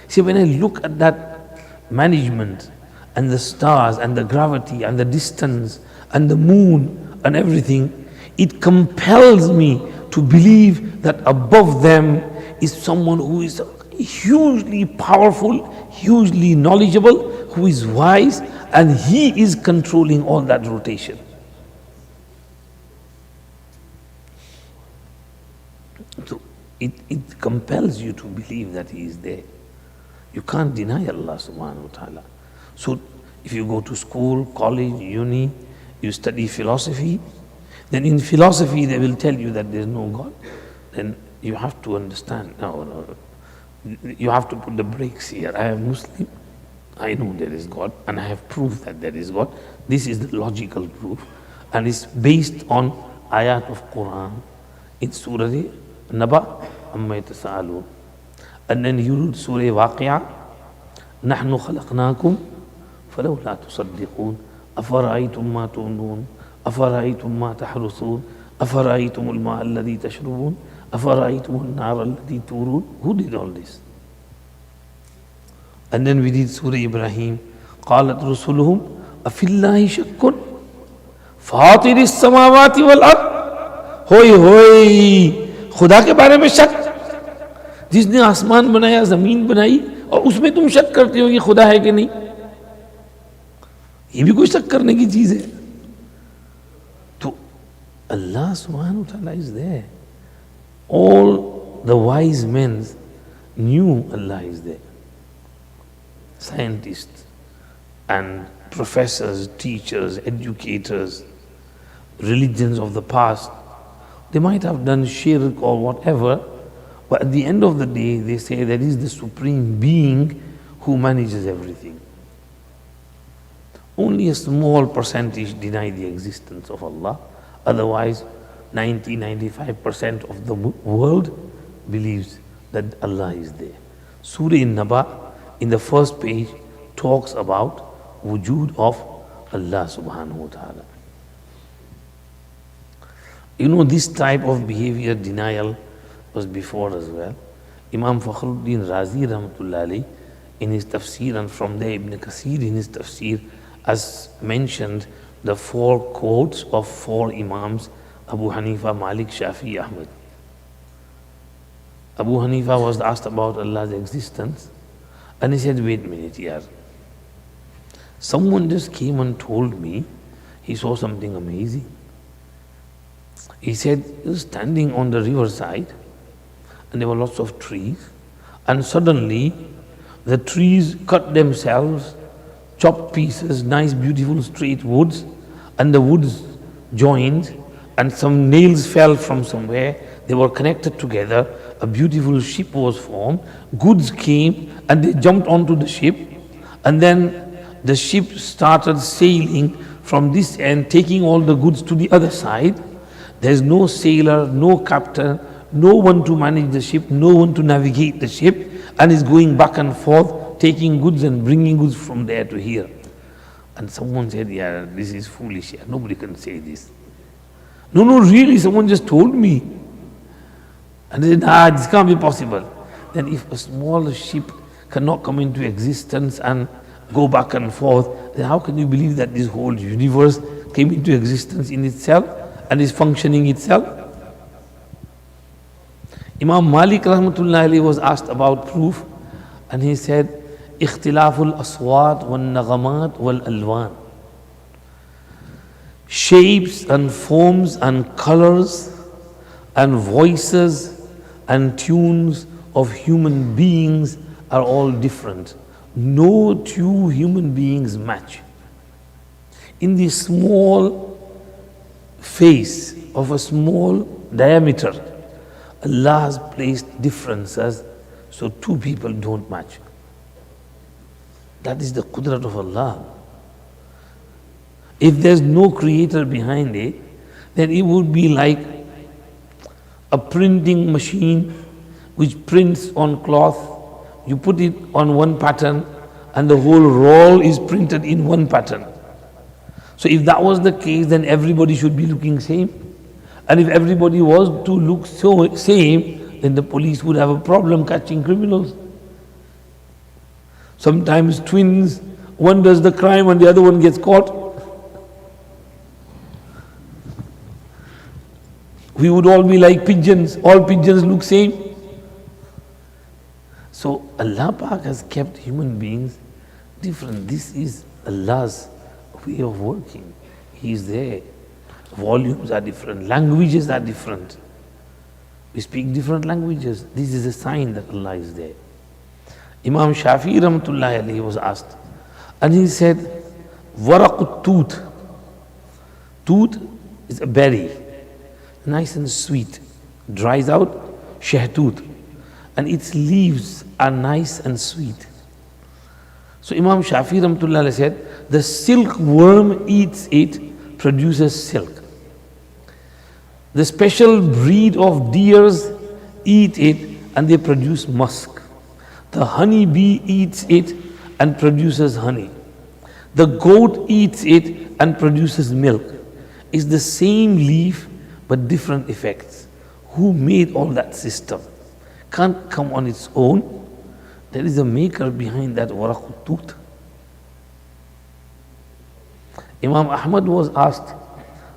Speaker 3: See, when I look at that management and the stars and the gravity and the distance and the moon and everything, it compels me to believe that above them is someone who is hugely powerful, hugely knowledgeable, who is wise, and he is controlling all that rotation. So it compels you to believe that he is there. You can't deny Allah subhanahu wa ta'ala. So if you go to school, college, uni, you study philosophy, then in philosophy they will tell you that there is no God. Then you have to understand, no, you have to put the brakes here. I am Muslim, I know there is God, and I have proof that there is God. This is the logical proof, and it's based on ayat of Quran in Surah Naba, Amma Yatasaalun. And then you read Surah Waqi'ah, نحن خلقناكم فلولا تصدقون أفرأيتم ما تمنون أفرأيتم ما تحرثون أفرأيتم الماء الذي تشربون أفرأيتم النار التي تورون. Who did all this? And then we did Surah Ibrahim, قالت رسلهم أفي الله شك فاطر السماوات والأرض. होय होय, खुदा के बारे में शक, जिसने आसमान बनाया, जमीन बनाई, और उसमें तुम शक करते हो कि खुदा है कि नहीं? ये भी कोई शक करने की चीज है? तो अल्लाह सुब्हानहू व तआला is there. All the wise men knew Allah is there. Scientists and professors, teachers, educators, religions of the past, they might have done shirk or whatever, but at the end of the day, they say there is the supreme being who manages everything. Only a small percentage deny the existence of Allah. Otherwise, 90-95% of the world believes that Allah is there. Surah Naba, in the first page, talks about wujud of Allah subhanahu wa ta'ala. This type of behavior, denial, was before as well. Imam Fakhruddin Razi rahmatullah alayhi, in his Tafseer, and from there Ibn Kathir in his Tafseer, has mentioned the 4 quotes of 4 Imams, Abu Hanifa, Malik, Shafi, Ahmad. Abu Hanifa was asked about Allah's existence, and he said, wait a minute, yaar. Someone just came and told me he saw something amazing. He said he was standing on the riverside, and there were lots of trees, and suddenly the trees cut themselves, chopped pieces, nice beautiful straight woods, and the woods joined, and some nails fell from somewhere. They were connected together. A beautiful ship was formed. Goods came and they jumped onto the ship, and then the ship started sailing from this end, taking all the goods to the other side. There's no sailor, no captain, no one to manage the ship, no one to navigate the ship, and is going back and forth, taking goods and bringing goods from there to here. And someone said, yeah, this is foolish. Yeah, nobody can say this. No, really, someone just told me. And they said, this can't be possible. Then if a small ship cannot come into existence and go back and forth, then how can you believe that this whole universe came into existence in itself and is functioning itself? Imam Malik rahmatullah alayhi was asked about proof, and he said, اختلاف الأصوات والنغمات والألوان. Shapes and forms and colors and voices and tunes of human beings are all different. No 2 human beings match. In the small face of a small diameter, Allah has placed differences so two people don't match. That is the qudrat of Allah. If there's no creator behind it, then it would be like a printing machine which prints on cloth. You put it on one pattern and the whole roll is printed in one pattern. So if that was the case, then everybody should be looking same. And if everybody was to look so same, then the police would have a problem catching criminals. Sometimes twins, one does the crime and the other one gets caught. We would all be like pigeons. All pigeons look same. So Allah Pak has kept human beings different. This is Allah's way of working. He is there. Volumes are different. Languages are different. We speak different languages. This is a sign that Allah is there. Imam Shafi'i Rahmatullahi alayhi was asked, and he said, Waraqut tooth. Tooth is a berry, nice and sweet, dries out, shahtooth, and its leaves are nice and sweet. So Imam Shafi'i Rahmatullahi alayhi said, the silkworm eats it, produces silk. The special breed of deers eat it and they produce musk. The honey bee eats it and produces honey. The goat eats it and produces milk. It's the same leaf but different effects. Who made all that system? Can't come on its own. There is a maker behind that waraqut tooth. Imam Ahmad was asked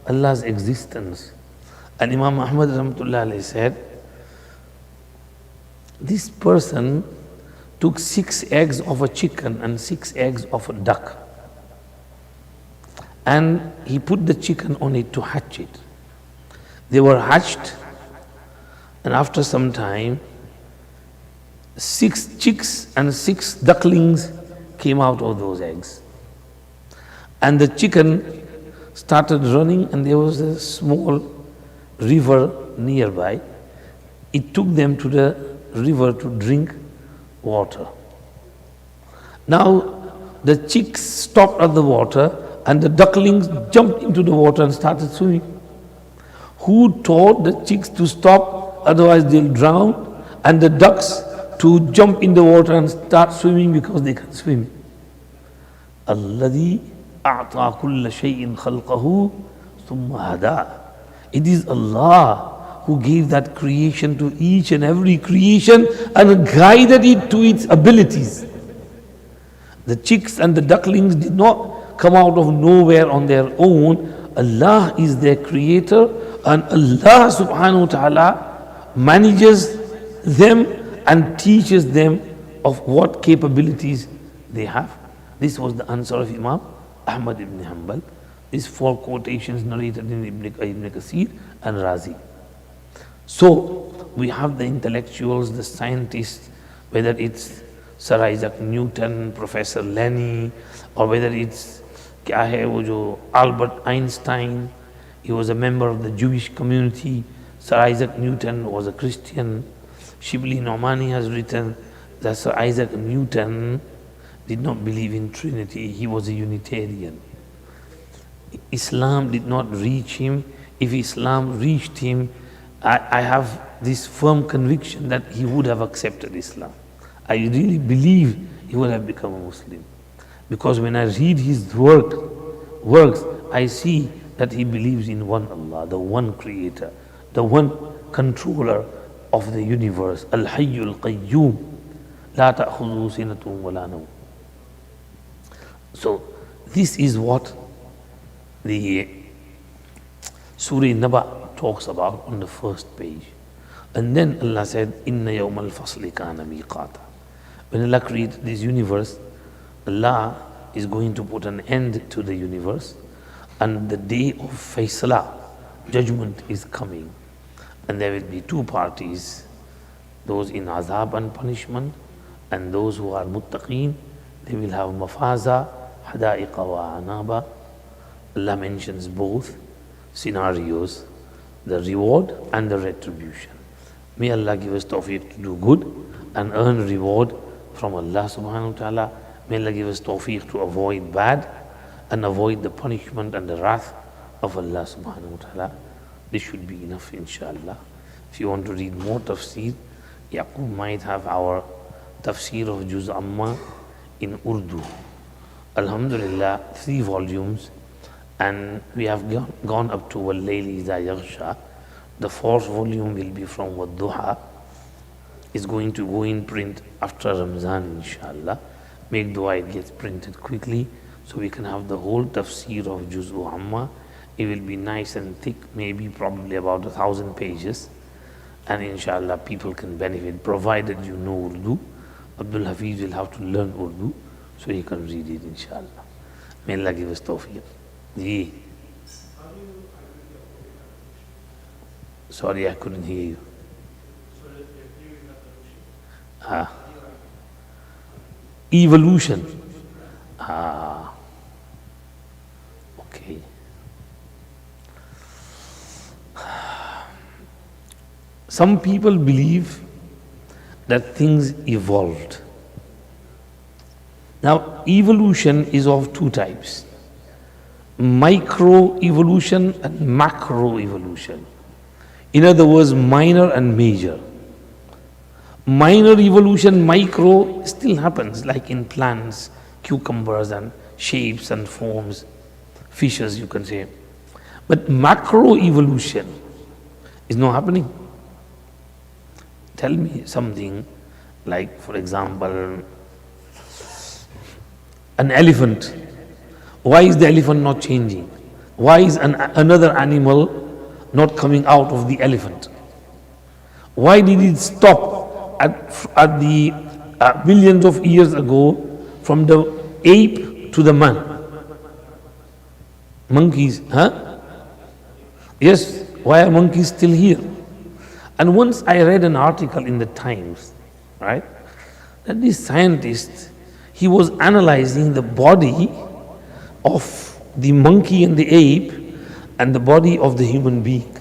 Speaker 3: Allah's existence. And Imam Ahmad Rahmatullah alayhi said, this person took 6 eggs of a chicken and 6 eggs of a duck. And he put the chicken on it to hatch it. They were hatched, and after some time, 6 chicks and 6 ducklings came out of those eggs. And the chicken started running, and there was a small river nearby. It took them to the river to drink water. Now the chicks stopped at the water and the ducklings jumped into the water and started swimming. Who taught the chicks to stop, otherwise they'll drown, and the ducks to jump in the water and start swimming because they can swim? Alladhi a'ta kulla shay'in khalqahu thumma hada. It is Allah who gave that creation to each and every creation and guided it to its abilities. The chicks and the ducklings did not come out of nowhere on their own. Allah is their creator, and Allah subhanahu wa ta'ala manages them and teaches them of what capabilities they have. This was the answer of Imam Ahmad ibn Hanbal. These 4 quotations narrated in Ibn Kathir and Razi. So we have the intellectuals, the scientists, whether it's Sir Isaac Newton, Professor Lenny, or whether it's Albert Einstein. He was a member of the Jewish community. Sir Isaac Newton was a Christian. Shibli Nomani has written that Sir Isaac Newton did not believe in Trinity. He was a Unitarian. Islam did not reach him. If Islam reached him, I have this firm conviction that he would have accepted Islam. I really believe he would have become a Muslim. Because when I read his works, I see that he believes in one Allah, the one creator, the one controller of the universe. Al-Hayyul Qayyum, la ta'khudhu sinatun wa la nawm. So this is what the Surah Naba talks about on the first page. And then Allah said, Inna yawmal fasli kana miqata. When Allah created this universe, Allah is going to put an end to the universe, and the day of Faisala, judgment is coming. And there will be 2 parties, those in azab and punishment, and those who are muttaqeen. They will have mafaza, hada'iqa wa anaba. Allah mentions both scenarios, the reward and the retribution. May Allah give us tawfiq to do good and earn reward from Allah subhanahu wa ta'ala. May Allah give us tawfiq to avoid bad and avoid the punishment and the wrath of Allah subhanahu wa ta'ala. This should be enough, inshallah. If you want to read more tafsir, Yaqub might have our tafsir of Juz Amma in Urdu. Alhamdulillah, 3 volumes, and we have gone up to Wal-Layli Idha Yaghsha. The 4th volume will be from Wad-Duha. It's going to go in print after Ramzan, inshallah. Make dua it gets printed quickly so we can have the whole tafsir of Juz'u Amma. It will be nice and thick, maybe probably about 1,000 pages. And inshallah people can benefit, provided you know Urdu. Abdul Hafiz will have to learn Urdu so he can read it, inshallah. May Allah give us tawfiq. Ji. Sorry, I couldn't hear you. Evolution. Okay. Some people believe that things evolved. Now, evolution is of 2 types: micro evolution and macro evolution. In other words, minor and major. Minor evolution, micro, still happens, like in plants, cucumbers and shapes and forms, fishes you can say. But macro evolution is not happening. Tell me something like, for example, an elephant. Why is the elephant not changing? Why is another animal not coming out of the elephant? Why did it stop at the millions of years ago from the ape to the man? Monkeys, huh? Yes, why are monkeys still here? And once I read an article in the Times, right, that this scientist, he was analyzing the body of the monkey and the ape and the body of the human being.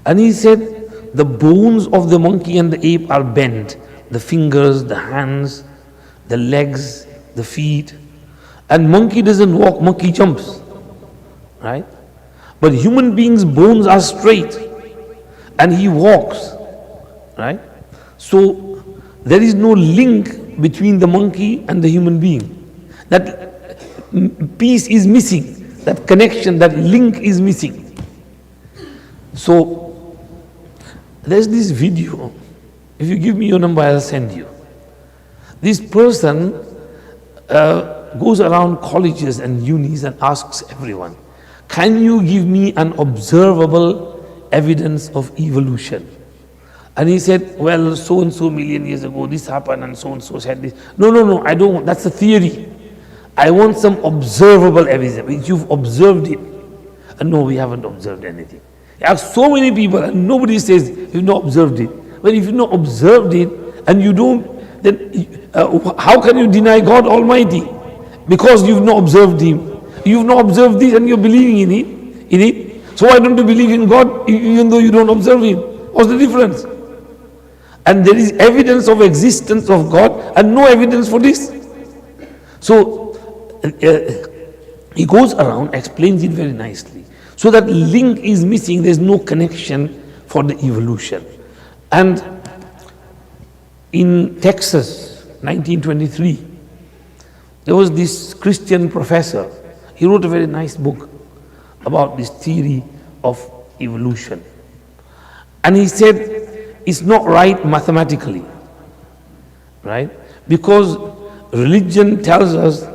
Speaker 3: And he said the bones of the monkey and the ape are bent. The fingers, the hands, the legs, the feet. And monkey doesn't walk, monkey jumps. Right? But human beings' bones are straight. And he walks. Right? So there is no link between the monkey and the human being. That piece is missing. That connection, that link is missing. So there's this video. If you give me your number, I'll send you. This person goes around colleges and unis and asks everyone, can you give me an observable evidence of evolution? And he said, well, so and so million years ago this happened and so said this. No, I don't want, that's a theory. I want some observable evidence. You've observed it. And no, we haven't observed anything. I have so many people and nobody says you've not observed it. But if you've not observed it and you don't, then how can you deny God Almighty? Because you've not observed Him. You've not observed this and you're believing in it. So why don't you believe in God even though you don't observe Him? What's the difference? And there is evidence of existence of God and no evidence for this. So he goes around, explains it very nicely. So that link is missing, there's no connection for the evolution. And in Texas, 1923, there was this Christian professor. He wrote a very nice book about this theory of evolution. And he said, it's not right mathematically, right? Because religion tells us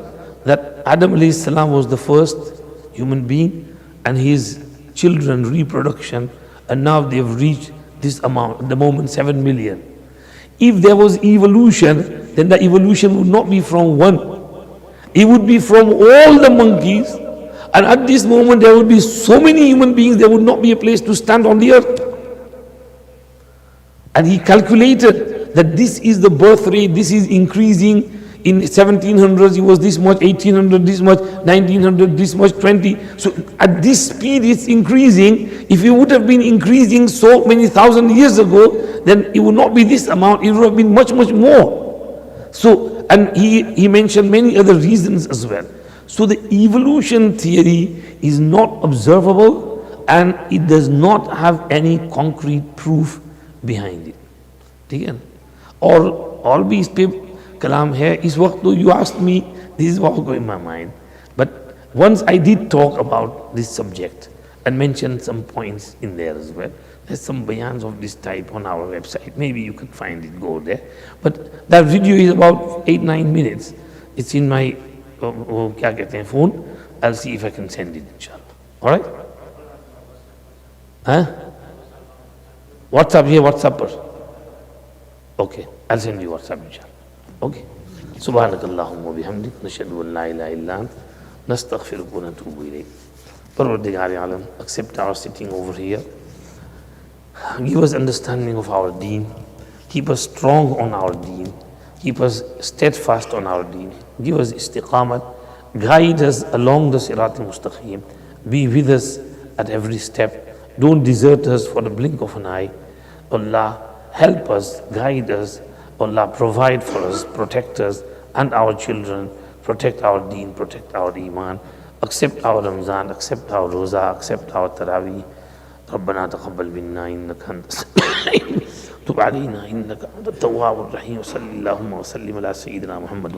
Speaker 3: that Adam alayhi salam was the first human being and his children reproduction, and now they've reached this amount, at the moment 7 million. If there was evolution, then the evolution would not be from one. It would be from all the monkeys, and at this moment there would be so many human beings, there would not be a place to stand on the earth. And he calculated that this is the birth rate, this is increasing. in 1700s, he was this much, 1800 this much, 1900 this much, 20. So at this speed it's increasing. If it would have been increasing so many thousand years ago, then it would not be this amount, it would have been much, much more. So, and he mentioned many other reasons as well. So the evolution theory is not observable and it does not have any concrete proof behind it. ठीक है? और भी इस पे कलाम है. इस वक्त तो you asked me, this is what was going in my mind. But once I did talk about this subject and mention some points in there as well. There's some bayans of this type on our website. Maybe you can find it, go there. But that video is about 8-9 minutes. It's in my क्या कहते हैं phone. I'll see if I can send it, inshallah. All right? Huh? WhatsApp here, WhatsApp पर. Okay, I'll send you WhatsApp, inshallah. Okay. Subhanakallahumma wa bihamdik, nashhadu an la ilaha illa ant, nastaghfiruka wa natubu ilayk. Parwardigari alam, accept our sitting over here. Give us understanding of our deen. Keep us strong on our deen. Keep us steadfast on our deen. Give us istiqamat. Guide us along the sirat al-mustaqim. Be with us at every step. Don't desert us for the blink of an eye. Allah, help us, guide us. Allah, provide for us, protect us and our children. Protect our deen, protect our iman. Accept our Ramzan, accept our Roza, accept our Taraweeh. ربنا تقبل منا إنك أنت السميع تب علينا إنك أنت التواب الرحيم وصلى اللهم وسلم على سيدنا محمد